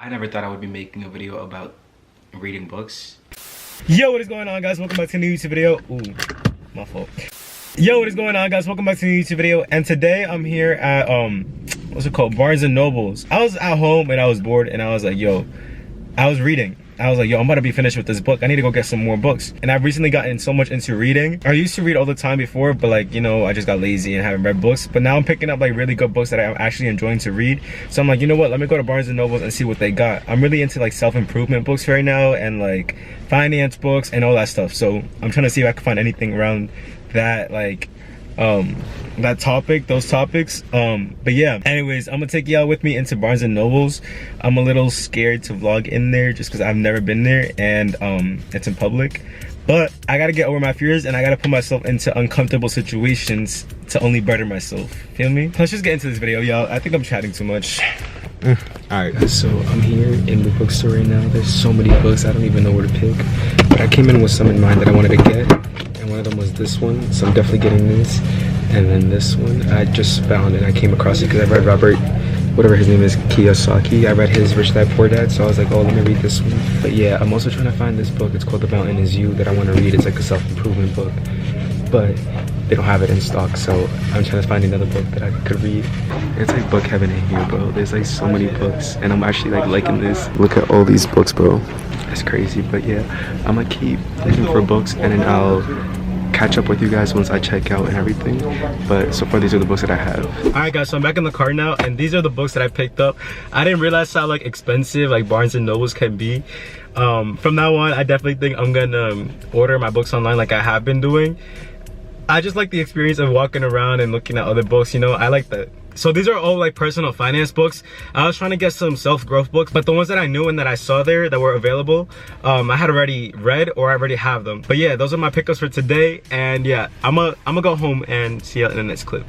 I never thought I would be making a video about reading books. Yo, what is going on, guys? Welcome back to a new YouTube video. Ooh, my fault. Yo, what is going on, guys? Welcome back to a new YouTube video. And today I'm here at what's it called? Barnes and Nobles. I was at home and I was bored and I was like, yo, I was reading. I was like, yo, I'm about to be finished with this book. I need to go get some more books. And I've recently gotten so much into reading. I used to read all the time before, but like, you know, I just got lazy and haven't read books. But now I'm picking up like really good books that I'm actually enjoying to read. So I'm like, you know what? Let me go to Barnes and Nobles and see what they got. I'm really into like self-improvement books right now and like finance books and all that stuff. So I'm trying to see if I can find anything around that, like, that topic, those topics. But yeah, anyways, I'm gonna take y'all with me into Barnes and Nobles. I'm a little scared to vlog in there just because I've never been there and it's in public, but I gotta get over my fears and I gotta put myself into uncomfortable situations to only better myself. Feel me? Let's just get into this video, y'all. I think I'm chatting too much. Alright guys, so I'm here in the bookstore right now. There's so many books, I don't even know where to pick, but I came in with some in mind that I wanted to get. One of them was this one, so I'm definitely getting this. And then this one I just found and I came across it because I read Robert, whatever his name is, Kiyosaki. I read his Rich Dad Poor Dad, so I was like, oh, let me read this one. But yeah, I'm also trying to find this book. It's called The Mountain Is You that I want to read. It's like a self-improvement book, but they don't have it in stock, so I'm trying to find another book that I could read. It's like book heaven in here, bro. There's like so many books and I'm actually like liking this. Look at all these books, bro. That's crazy. But yeah, I'm gonna keep looking for books and then I'll catch up with you guys once I check out and everything. But so far these are the books that I have. Alright guys, so I'm back in the car now and these are the books that I picked up. I didn't realize how like expensive like Barnes and Nobles can be. From now on I definitely think I'm gonna order my books online like I have been doing. I just like the experience of walking around and looking at other books, you know. I like that. So these are all like personal finance books. I was trying to get some self-growth books, but the ones that I knew and that I saw there that were available, I had already read or I already have them. But yeah, those are my pickups for today. And yeah, I'm gonna go home and see you in the next clip.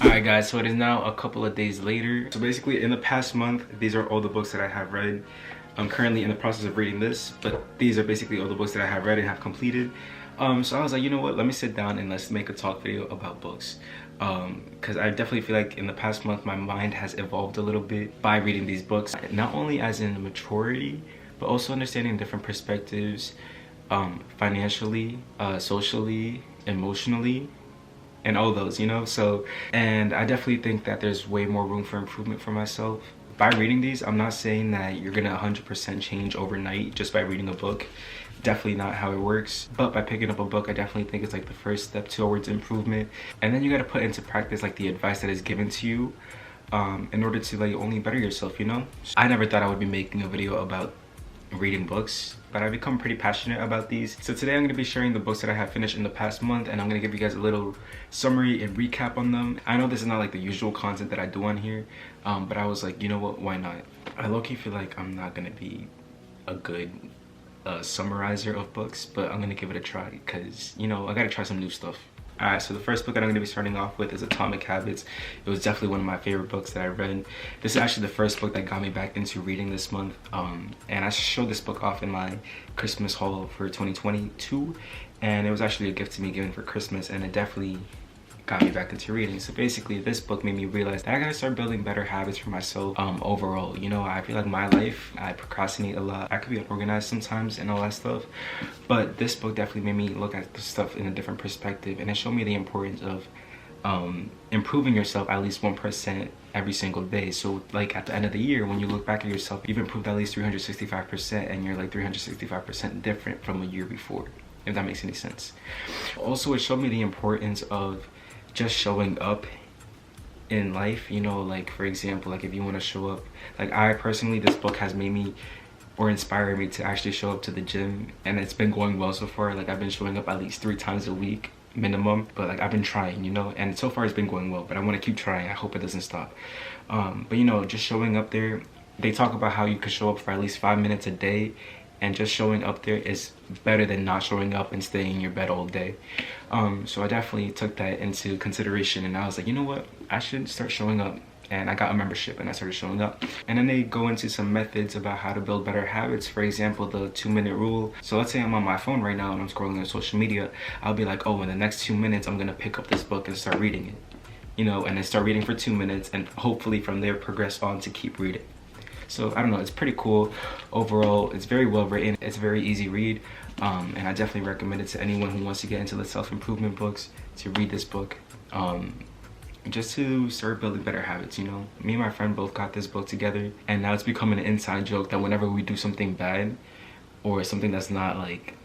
Alright guys, so it is now a couple of days later. So basically in the past month, these are all the books that I have read. I'm currently in the process of reading this, but these are basically all the books that I have read and have completed. So I was like, you know what, let me sit down and let's make a talk video about books. Because I definitely feel like in the past month my mind has evolved a little bit by reading these books, not only as in maturity but also understanding different perspectives, financially, socially, emotionally, and all those, you know. So, and I definitely think that there's way more room for improvement for myself by reading these. I'm not saying that you're gonna 100% change overnight just by reading a book. Definitely not how it works, but by picking up a book I definitely think it's like the first step towards improvement. And then you got to put into practice like the advice that is given to you in order to like only better yourself, you know. I never thought I would be making a video about reading books, but I've become pretty passionate about these. So today I'm going to be sharing the books that I have finished in the past month and I'm going to give you guys a little summary and recap on them. I know this is not like the usual content that I do on here, but I was like, you know what, why not? I low-key feel like I'm not going to be a good summarizer of books, but I'm gonna give it a try because, you know, I gotta try some new stuff. Alright, so the first book that I'm gonna be starting off with is Atomic Habits. It was definitely one of my favorite books that I read. This is actually the first book that got me back into reading this month, and I showed this book off in my Christmas haul for 2022, and it was actually a gift to me given for Christmas, and it definitely got me back into reading. So basically this book made me realize that I gotta start building better habits for myself overall. You know, I feel like my life, I procrastinate a lot. I could be unorganized sometimes and all that stuff, but this book definitely made me look at the stuff in a different perspective, and it showed me the importance of improving yourself at least 1% every single day. So like at the end of the year, when you look back at yourself, you've improved at least 365% and you're like 365% different from a year before, if that makes any sense. Also, it showed me the importance of just showing up in life, you know. Like for example, like if you want to show up, like I personally, this book has made me or inspired me to actually show up to the gym, and it's been going well so far. Like I've been showing up at least 3 times a week minimum, but like I've been trying, you know, and so far it's been going well, but I want to keep trying. I hope it doesn't stop. But you know, just showing up there, they talk about how you could show up for at least 5 minutes a day, and just showing up there is better than not showing up and staying in your bed all day. So I definitely took that into consideration, and I was like, you know what, I should start showing up. And I got a membership and I started showing up. And then they go into some methods about how to build better habits. For example, the 2-minute rule. So let's say I'm on my phone right now and I'm scrolling on social media. I'll be like, oh, in the next 2 minutes, I'm gonna pick up this book and start reading it. You know, and then start reading for 2 minutes, and hopefully from there progress on to keep reading. So I don't know, it's pretty cool overall. It's very well written, it's a very easy read, and I definitely recommend it to anyone who wants to get into the self-improvement books to read this book, just to start building better habits. You know, me and my friend both got this book together, and now it's becoming an inside joke that whenever we do something bad or something that's not like,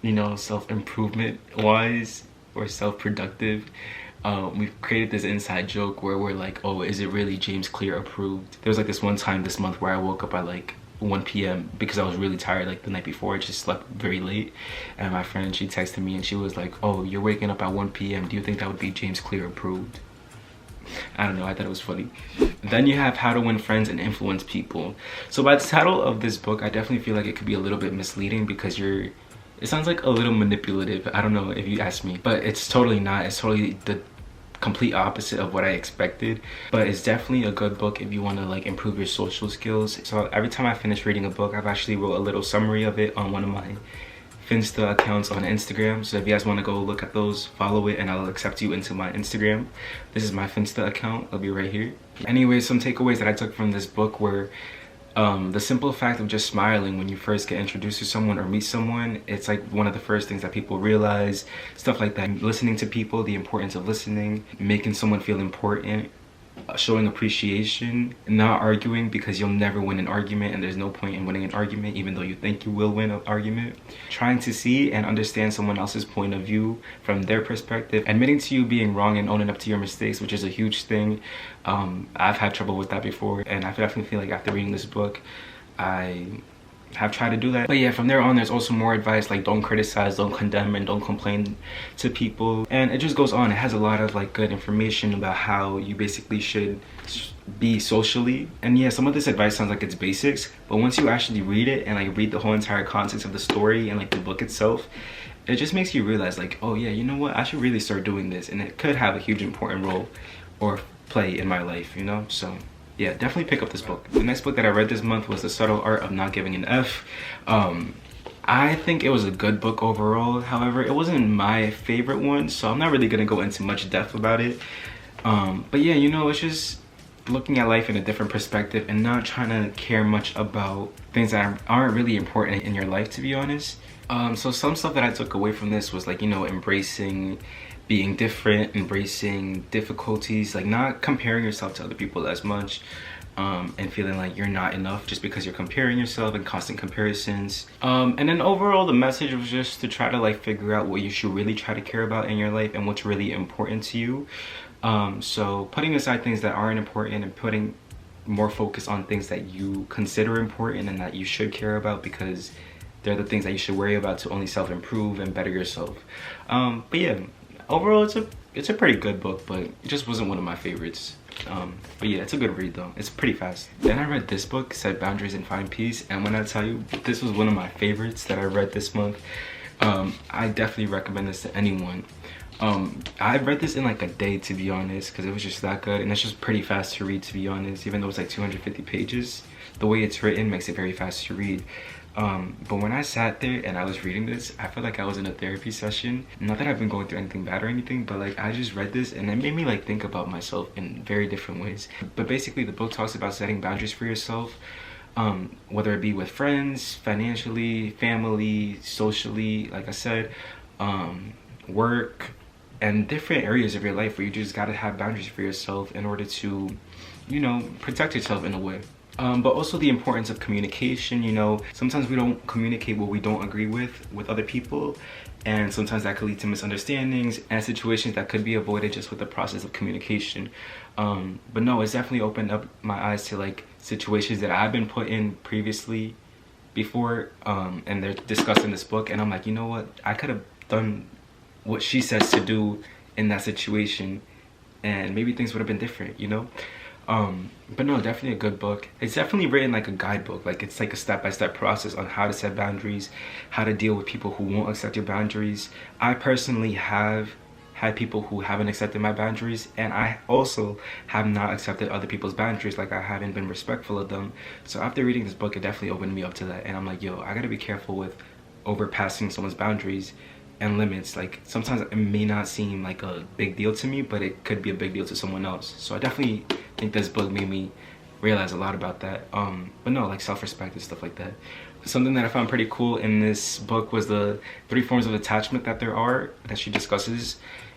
you know, self-improvement wise or self-productive, we've created this inside joke where we're like, oh, is it really James Clear approved? There was like this one time this month where I woke up at like 1 p.m. because I was really tired like the night before. I just slept very late, and my friend, she texted me and she was like, oh, you're waking up at 1 p.m. do you think that would be James Clear approved? I don't know, I thought it was funny. Then you have How to Win Friends and Influence People. So by the title of this book, I definitely feel like it could be a little bit misleading because it sounds like a little manipulative. I don't know if you ask me, but it's totally not. It's totally the complete opposite of what I expected. But it's definitely a good book if you want to like improve your social skills. So every time I finish reading a book, I've actually wrote a little summary of it on one of my Finsta accounts on Instagram. So if you guys want to go look at those, follow it and I'll accept you into my Instagram. This is my Finsta account, it'll be right here. Anyway, some takeaways that I took from this book were the simple fact of just smiling when you first get introduced to someone or meet someone. It's like one of the first things that people realize. Stuff like that. Listening to people, the importance of listening, making someone feel important, showing appreciation, not arguing, because you'll never win an argument and there's no point in winning an argument even though you think you will win an argument. Trying to see and understand someone else's point of view from their perspective, admitting to you being wrong and owning up to your mistakes, which is a huge thing. I've had trouble with that before, and I definitely feel like after reading this book I have tried to do that. But yeah, from there on there's also more advice like don't criticize, don't condemn, and don't complain to people, and it just goes on. It has a lot of like good information about how you basically should be socially. And yeah, some of this advice sounds like it's basics, but once you actually read it and like read the whole entire context of the story and like the book itself, it just makes you realize like, oh yeah, you know what, I should really start doing this, and it could have a huge important role or play in my life, you know. So yeah, definitely pick up this book. The next book that I read this month was The Subtle Art of Not Giving an F. I think it was a good book overall. However, it wasn't my favorite one, so I'm not really gonna go into much depth about it. But yeah, you know, it's just looking at life in a different perspective and not trying to care much about things that aren't really important in your life, to be honest. So some stuff that I took away from this was like, you know, embracing being different, embracing difficulties, like not comparing yourself to other people as much, and feeling like you're not enough just because you're comparing yourself and constant comparisons. And then overall the message was just to try to like figure out what you should really try to care about in your life and what's really important to you. So putting aside things that aren't important and putting more focus on things that you consider important and that you should care about, because they're the things that you should worry about to only self-improve and better yourself. But yeah, overall it's a pretty good book, but it just wasn't one of my favorites. But yeah, it's a good read though. It's pretty fast. Then I read this book, Set Boundaries and Find Peace, and when I tell you this was one of my favorites that I read this month, I definitely recommend this to anyone. I read this in like a day, to be honest, because it was just that good, and it's just pretty fast to read, to be honest. Even though it's like 250 pages, the way it's written makes it very fast to read. But when I sat there and I was reading this, I felt like I was in a therapy session. Not that I've been going through anything bad or anything, but like I just read this and it made me like think about myself in very different ways. But basically the book talks about setting boundaries for yourself, whether it be with friends, financially, family, socially, like I said, work, and different areas of your life where you just gotta have boundaries for yourself in order to, you know, protect yourself in a way. But also the importance of communication. You know, sometimes we don't communicate what we don't agree with other people, and sometimes that could lead to misunderstandings and situations that could be avoided just with the process of communication. But no, it's definitely opened up my eyes to like situations that I've been put in previously before, and they're discussed in this book, and I'm like, you know what, I could have done what she says to do in that situation and maybe things would have been different, you know. But no, definitely a good book. It's definitely written like a guidebook. Like it's like a step-by-step process on how to set boundaries, how to deal with people who won't accept your boundaries. I personally have had people who haven't accepted my boundaries, and I also have not accepted other people's boundaries. Like I haven't been respectful of them. So after reading this book, it definitely opened me up to that, and I'm like, yo, I gotta be careful with overpassing someone's boundaries and limits. Like sometimes it may not seem like a big deal to me, but it could be a big deal to someone else. So I definitely think this book made me realize a lot about that. But no, like self-respect and stuff like that. Something that I found pretty cool in this book was the 3 forms of attachment that there are that she discusses.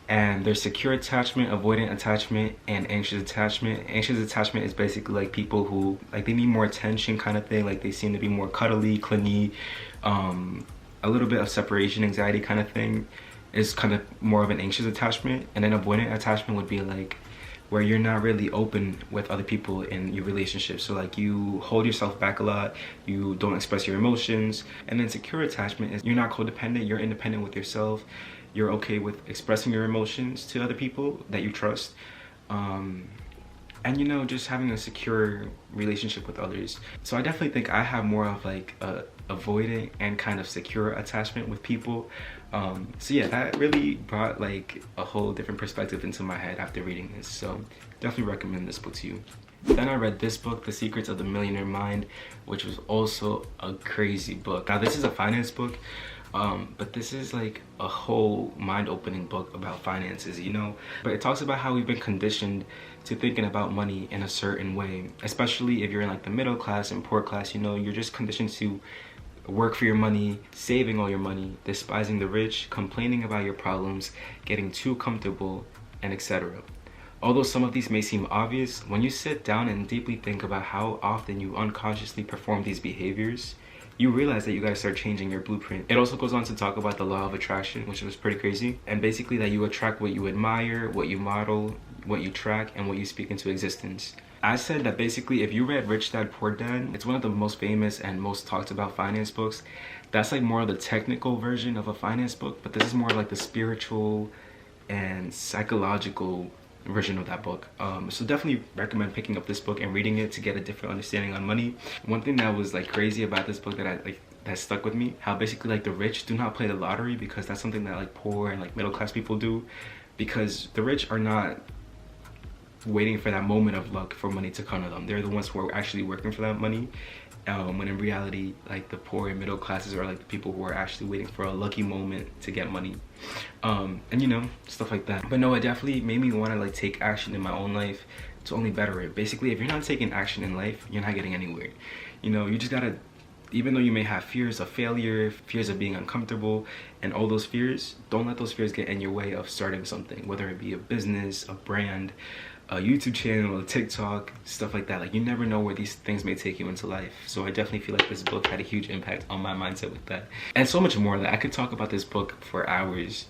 And there's secure attachment, avoidant attachment, and anxious attachment. Anxious attachment is basically like people who like they need more attention kind of thing. Like they seem to be more cuddly, clingy, a little bit of separation anxiety kind of thing is kind of more of an anxious attachment. And then avoidant attachment would be like where you're not really open with other people in your relationship. So like you hold yourself back a lot, you don't express your emotions. And then secure attachment is you're not codependent, you're independent with yourself. You're okay with expressing your emotions to other people that you trust. And you know, just having a secure relationship with others. So I definitely think I have more of like a avoidant and kind of secure attachment with people. So yeah, that really brought like a whole different perspective into my head after reading this. So definitely recommend this book to you. Then I read this book, The Secrets of the Millionaire Mind, which was also a crazy book. Now this is a finance book, but this is like a whole mind-opening book about finances, you know. But it talks about how we've been conditioned to thinking about money in a certain way, especially if you're in like the middle class and poor class. You know, you're just conditioned to work for your money, saving all your money, despising the rich, complaining about your problems, getting too comfortable, and etc. Although some of these may seem obvious, when you sit down and deeply think about how often you unconsciously perform these behaviors, you realize that you gotta start changing your blueprint. It also goes on to talk about the law of attraction, which was pretty crazy. And basically that you attract what you admire, what you model, what you track, and what you speak into existence. I said that basically if you read Rich Dad Poor Dad, it's one of the most famous and most talked about finance books. That's like more of the technical version of a finance book, but this is more like the spiritual and psychological version of that book. So definitely recommend picking up this book and reading it to get a different understanding on money. One thing that was like crazy about this book that stuck with me, how basically like the rich do not play the lottery, because that's something that like poor and like middle class people do, because the rich are not waiting for that moment of luck for money to come to them. They're the ones who are actually working for that money, when in reality like the poor and middle classes are like the people who are actually waiting for a lucky moment to get money. And you know, stuff like that. But no, it definitely made me want to like take action in my own life to only better it. Basically, if you're not taking action in life, you're not getting anywhere. You know, you just gotta, even though you may have fears of failure, fears of being uncomfortable, and all those fears, don't let those fears get in your way of starting something, whether it be a business, a brand, a YouTube channel, a TikTok, stuff like that. Like you never know where these things may take you into life. So I definitely feel like this book had a huge impact on my mindset with that. And so much more. That I could talk about this book for hours,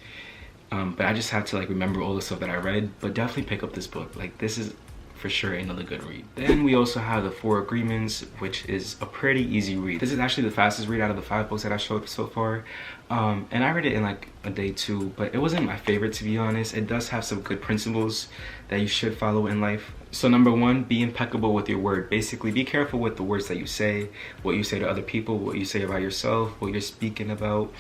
but I just have to like remember all the stuff that I read. But definitely pick up this book. Like this is for sure another good read. Then we also have The 4 Agreements, which is a pretty easy read. This is actually the fastest read out of the 5 books that I showed so far. And I read it in like a day too, but it wasn't my favorite, to be honest. It does have some good principles that you should follow in life. So number 1, be impeccable with your word. Basically, be careful with the words that you say, what you say to other people, what you say about yourself, what you're speaking about,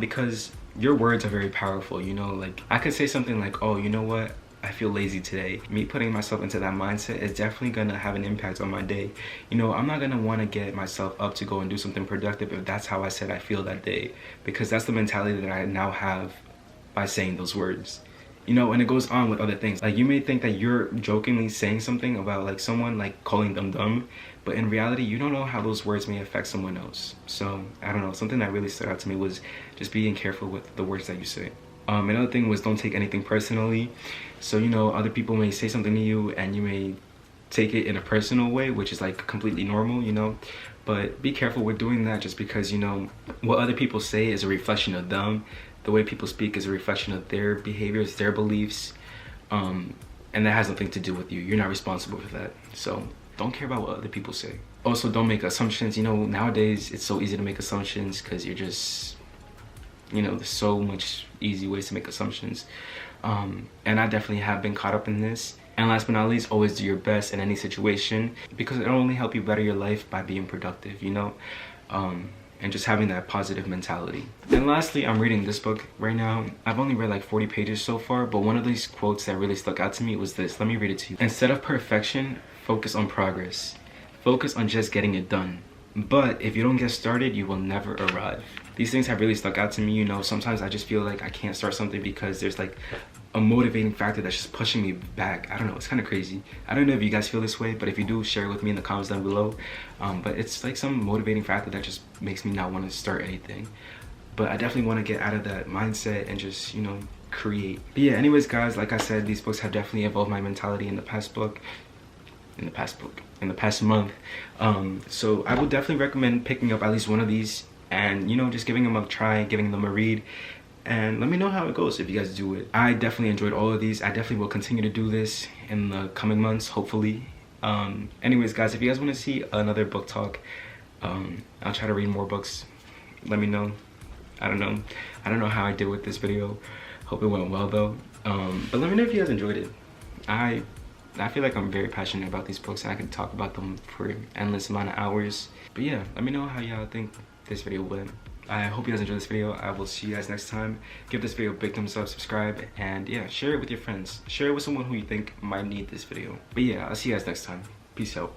because your words are very powerful. You know, like I could say something like, oh, you know what? I feel lazy today. Me putting myself into that mindset is definitely gonna have an impact on my day. You know, I'm not gonna wanna get myself up to go and do something productive if that's how I said I feel that day, because that's the mentality that I now have by saying those words. You know, and it goes on with other things. Like you may think that you're jokingly saying something about like someone, like calling them dumb, but in reality, you don't know how those words may affect someone else. So I don't know, something that really stood out to me was just being careful with the words that you say. Another thing was don't take anything personally. So, you know, other people may say something to you and you may take it in a personal way, which is like completely normal, you know, but be careful with doing that, just because, you know, what other people say is a reflection of them. The way people speak is a reflection of their behaviors, their beliefs, and that has nothing to do with you. You're not responsible for that. So don't care about what other people say. Also, don't make assumptions. You know, nowadays it's so easy to make assumptions because you're just, you know, there's so much easy ways to make assumptions. And I definitely have been caught up in this. And last but not least, always do your best in any situation, because it'll only help you better your life by being productive, you know, and just having that positive mentality. And lastly, I'm reading this book right now. I've only read like 40 pages so far, but one of these quotes that really stuck out to me was this. Let me read it to you. Instead of perfection, focus on progress. Focus on just getting it done. But if you don't get started, you will never arrive. These things have really stuck out to me. You know, sometimes I just feel like I can't start something because there's like a motivating factor that's just pushing me back. I don't know, it's kind of crazy. I don't know if you guys feel this way, but if you do, share it with me in the comments down below. But it's like some motivating factor that just makes me not want to start anything. But I definitely want to get out of that mindset and just, you know, create. But yeah, anyways guys, like I said, these books have definitely evolved my mentality in the past month. So I would definitely recommend picking up at least one of these and, you know, just giving them a try, giving them a read, and let me know how it goes if you guys do it. I definitely enjoyed all of these. I definitely will continue to do this in the coming months, hopefully. Anyways guys, if you guys want to see another book talk, I'll try to read more books. Let me know. I don't know how I did with this video. Hope it went well though. But let me know if you guys enjoyed it. I feel like I'm very passionate about these books and I could talk about them for an endless amount of hours. But yeah, let me know how y'all think this video went. I hope you guys enjoyed this video. I will see you guys next time. Give this video a big thumbs up, subscribe, and yeah, share it with your friends. Share it with someone who you think might need this video. But yeah, I'll see you guys next time. Peace out.